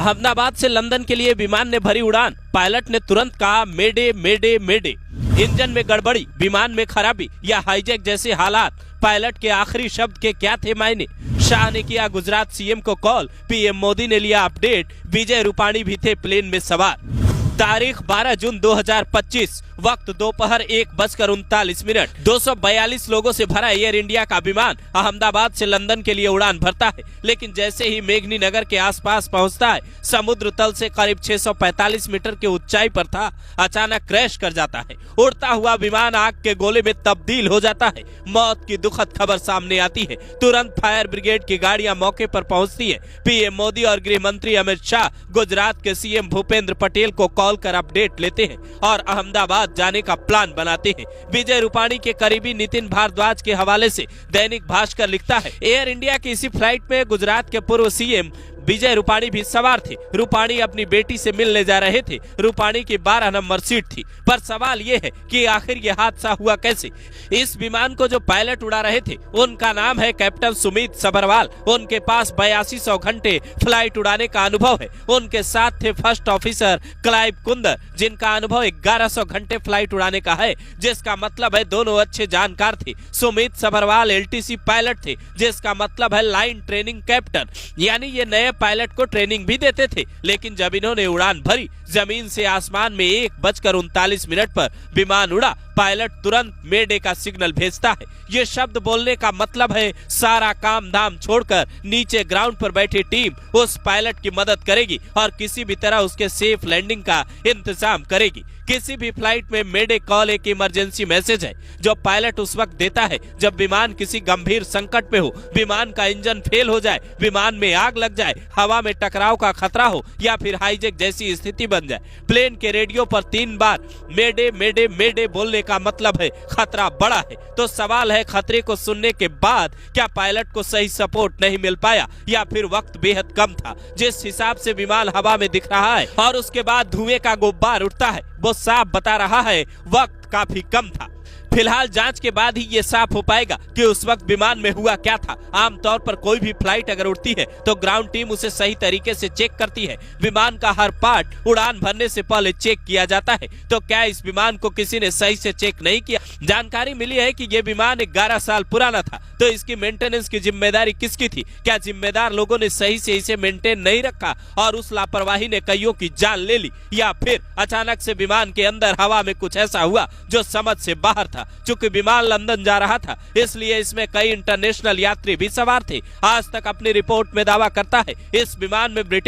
अहमदाबाद से लंदन के लिए विमान ने भरी उड़ान, पायलट ने तुरंत कहा मेडे मेडे मेडे। इंजन में गड़बड़ी, विमान में खराबी या हाईजैक जैसे हालात, पायलट के आखिरी शब्द के क्या थे मायने। शाह ने किया गुजरात सीएम को कॉल, पीएम मोदी ने लिया अपडेट, विजय रूपाणी भी थे प्लेन में सवार। तारीख 12 जून 2025, वक्त दोपहर 1:39। 242 लोगों से भरा एयर इंडिया का विमान अहमदाबाद से लंदन के लिए उड़ान भरता है, लेकिन जैसे ही मेघनी नगर के आसपास पहुंचता है, समुद्र तल से करीब 645 मीटर की ऊंचाई पर था, अचानक क्रैश कर जाता है। उड़ता हुआ विमान आग के गोले में तब्दील हो जाता है। मौत की दुखद खबर सामने आती है। तुरंत फायर ब्रिगेड की गाड़ियां मौके पर पहुंचती है। पीएम मोदी और गृह मंत्री अमित शाह गुजरात के सीएम भूपेंद्र पटेल को कॉल कर अपडेट लेते हैं और अहमदाबाद जाने का प्लान बनाते हैं। विजय रूपाणी के करीबी नितिन भारद्वाज के हवाले से दैनिक भास्कर लिखता है, एयर इंडिया की इसी फ्लाइट में गुजरात के पूर्व सीएम विजय रूपाणी भी सवार थे। रूपाणी अपनी बेटी से मिलने जा रहे थे। रूपाणी की 12 नंबर सीट थी। पर सवाल ये है कि आखिर ये हादसा हुआ कैसे। इस विमान को जो पायलट उड़ा रहे थे उनका नाम है कैप्टन सुमित सभरवाल। उनके पास 8200 घंटे फ्लाइट उड़ाने का अनुभव है। उनके साथ थे फर्स्ट ऑफिसर क्लाइव कुंदर, जिनका अनुभव 1100 घंटे फ्लाइट उड़ाने का है, जिसका मतलब है दोनों अच्छे जानकार थे। सुमित सभरवाल LTC पायलट थे, जिसका मतलब है लाइन ट्रेनिंग कैप्टन, यानी ये नए पायलट को ट्रेनिंग भी देते थे। लेकिन जब इन्होंने उड़ान भरी, जमीन से आसमान में 1:39 पर विमान उड़ा, पायलट तुरंत मेडे का सिग्नल भेजता है। ये शब्द बोलने का मतलब है सारा काम धाम छोड़कर नीचे ग्राउंड पर बैठी टीम उस पायलट की मदद करेगी और किसी भी तरह उसके सेफ लैंडिंग का इंतजाम करेगी। किसी भी फ्लाइट में मेडे कॉल एक इमरजेंसी मैसेज है जो पायलट उस वक्त देता है जब विमान किसी गंभीर संकट में हो, विमान का इंजन फेल हो जाए, विमान में आग लग जाए, हवा में टकराव का खतरा हो या फिर हाईजैक जैसी स्थिति बन जाए। प्लेन के रेडियो पर 3 बार मेडे मेडे मेडे बोलने का मतलब है खतरा बड़ा है। तो सवाल है, खतरे को सुनने के बाद क्या पायलट को सही सपोर्ट नहीं मिल पाया या फिर वक्त बेहद कम था। जिस हिसाब से विमान हवा में दिख रहा है और उसके बाद धुएं का गुब्बार उठता है, वो साफ बता रहा है वक्त काफी कम था। फिलहाल जांच के बाद ही ये साफ हो पाएगा कि उस वक्त विमान में हुआ क्या था। आमतौर पर कोई भी फ्लाइट अगर उड़ती है तो ग्राउंड टीम उसे सही तरीके से चेक करती है। विमान का हर पार्ट उड़ान भरने से पहले चेक किया जाता है। तो क्या इस विमान को किसी ने सही से चेक नहीं किया? जानकारी मिली है कि ये विमान 11 साल पुराना था, तो इसकी मेंटेनेंस की जिम्मेदारी किसकी थी? क्या जिम्मेदार लोगों ने सही से इसे मेंटेन नहीं रखा और उस लापरवाही ने कईयों की जान ले ली, या फिर अचानक से विमान के अंदर हवा में कुछ ऐसा हुआ जो समझ से बाहर था? चूंकि विमान लंदन जा रहा था, इसलिए इसमें कई इंटरनेशनल यात्री भी सवार थे। आज तक अपनी रिपोर्ट में दावा करता है इस विमान में ब्रिटिश